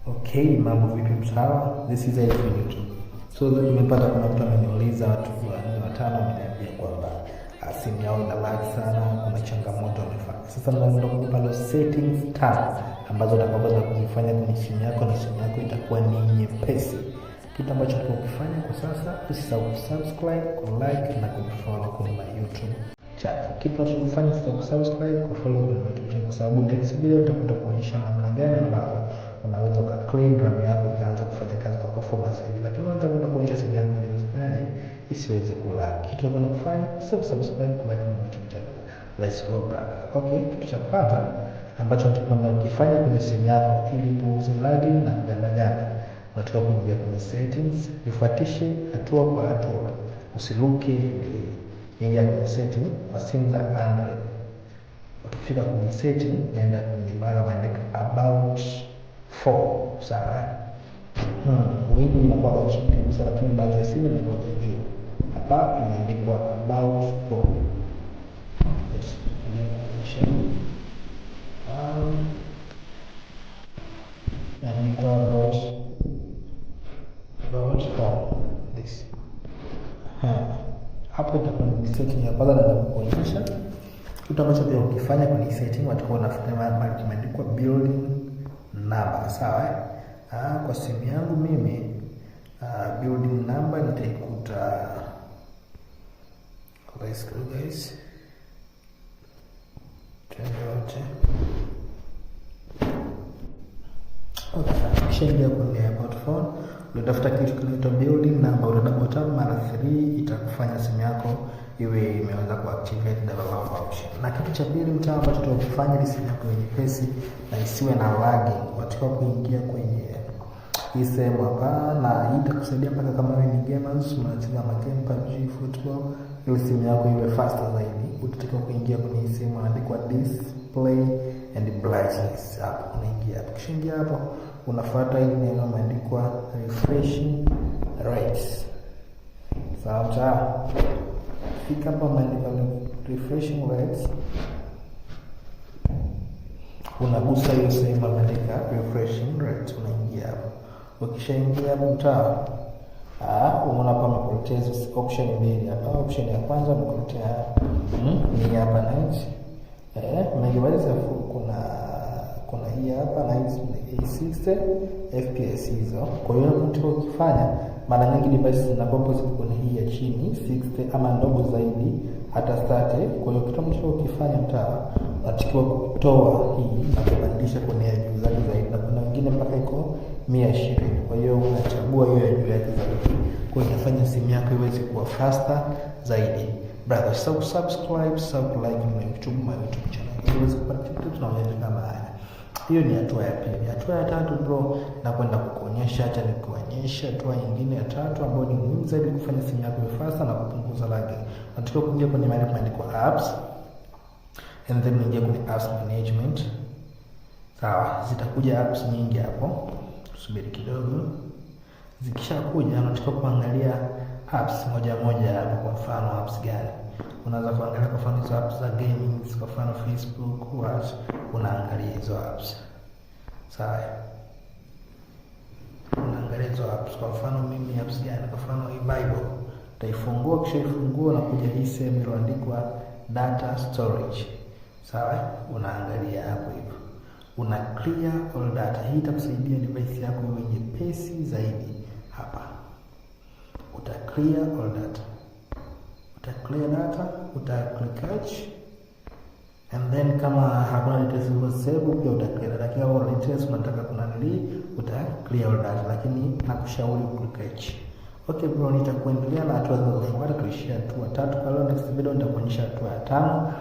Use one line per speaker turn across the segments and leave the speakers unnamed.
Okay, mambo vipi msawa? This is Elf YouTube. So nimepata kuna mtu ameniuliza, watu watano wameniambia kwamba simu yao ina lag sana, kuna changamoto wamefanya. Sasa naenda kukupa leo settings tano ambazo utakapaswa kuzifanya kwenye simu yako na simu yako itakuwa ni nyepesi. Kitu ambacho tunakifanya kwa sasa, usisahau kusubscribe, kulike na kufollow kwenye YouTube channel. Kitu tunachofanya sasa kusubscribe, kufollow kwenye YouTube channel kwa sababu next video tutakwenda kuonyesha namna gani ambavyo unaweza clean RAM yako ikaanza kufanya kazi kwa performance hivi. Lakini unataka kwenda kuonyesha simu yako isiweze kula. Kitu tunachofanya sasa subscribe kwa YouTube channel. Let's go brother. Okay, kitu cha kwanza ambacho tunataka kufanya kwenye simu yako ili tuuze lagging na kudanganyana, unataka kuingia kwenye settings, ifuatishe hatua kwa hatua. Usiruke, ingia kwenye setting kwa simu za Android. Ukifika kwenye setting, nenda kwenye bara maandika about phone, sawa? Wingi inakuwa kwa chini kabisa, lakini baadhi ya simu ni kwa juu. Hapa imeandikwa about phone. Yes, this. Hapo itakuwa ni setting ya kwanza na kuonyesha kitu ambacho pia ukifanya kwenye setting watakuwa unafuta mahali kimeandikwa building number, sawa? Kwa simu yangu mimi building number nitaikuta, let's go guys, tuendelee. Okay, kisha ingia kwenye about phone, utafuta kitu kinaitwa building number, utadouble tap mara 3 itakufanya simu yako iwe imeweza kuactivate double tap option. Na kitu cha pili mtaa ambacho tutakufanya ili simu yako nyepesi na isiwe na lagging, watakuwa kuingia kwenye hii sehemu hapa, na hii itakusaidia mpaka kama wewe ni gamers unacheza game PUBG, football, ili simu yako iwe faster zaidi. Utatakiwa kuingia kwenye hii sehemu inaandikwa display and brightness. Hapo unaingia hapo, kisha ingia hapo unafuata hili neno limeandikwa refreshing rates, sawa? Fika hapa maandiko refreshing rates, unagusa hiyo sehemu imeandika refreshing rates, unaingia hapo. Ukishaingia hapo unaona hapa umekuletea option mbili hapa. Option ya kwanza umekuletea ni hapa night, umejibadilisha kuna hii hapa na hii 60 fps hizo. Kwa hiyo mtu ukifanya mara nyingi devices zinapopo ziko kwenye hii ya chini 60 ama ndogo zaidi hata 30. Kwa hiyo kitu ambacho ukifanya unatakiwa kutoa hii na kubadilisha kwenye ya juu zaidi, na kuna wengine mpaka iko 120. Kwa hiyo unachagua hiyo ya juu yake zaidi, kwa hiyo itafanya simu yako iweze kuwa faster zaidi. Brother, subscribe, like my YouTube channel ili uweze kupata kitu tunaonyesha kama haya. Hiyo ni hatua ya pili. Hatua ya tatu bro, na kwenda kukuonyesha, hata nikuonyesha hatua nyingine ya tatu ambayo ni muhimu zaidi kufanya simu yako iwe faster na kupunguza lagging. Unatakiwa kuingia kwenye mahali pameandikwa apps, and then uingie kwenye apps management. Sawa, zitakuja apps nyingi hapo. Subiri kidogo. Zikishakuja unatakiwa kuangalia apps moja moja hapo. Kwa mfano apps gani? Unaweza kuangalia kwa mfano hizo apps za gaming, kwa mfano Facebook, WhatsApp, unaangalia hizo apps. Sawa? Unaangalia hizo apps. Kwa mfano mimi apps gani? Kwa mfano hii Bible. Utaifungua, kisha ifungua na kuja hii sehemu iliyoandikwa data storage. Sawa? Unaangalia hapo hivyo. Una clear all data. Hii itakusaidia device yako iwe nyepesi zaidi hapa. Uta clear all data. Uta click catch, and then kama hakuna details usable pia uta clear. Lakini kama una details unataka uta clear all data, lakini nakushauri click catch. Okay bro, nitakuendelea na hatua zinazofuata. Tuishie hatua 3 kwa leo. Next video nitakuonyesha hatua ya 5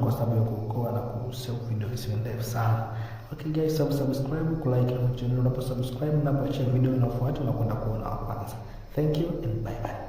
kwa sababu ya kuokoa na kusave video isiwe ndefu sana. Okay guys, subscribe, like na channel. Unaposubscribe na kuacha video inayofuata unakwenda kuona wa kwanza. Thank you and bye bye.